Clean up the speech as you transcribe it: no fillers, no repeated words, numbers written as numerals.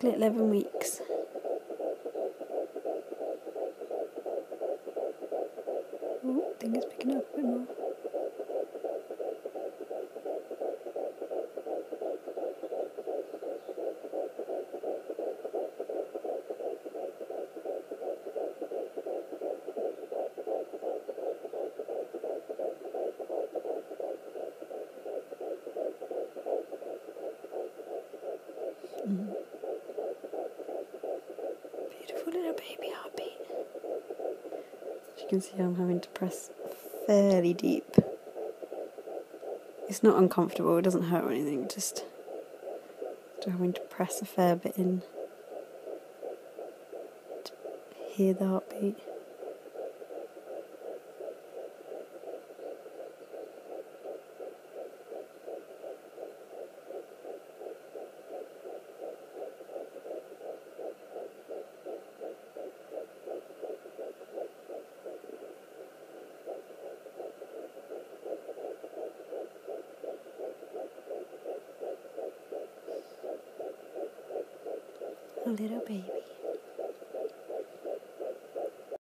exactly 11 weeks. Oh, I think it's picking up a bit more. Beautiful little baby heartbeat. As you can see, I'm having to press fairly deep. It's not uncomfortable, it doesn't hurt or anything, just having to press a fair bit in to hear the heartbeat. A little baby.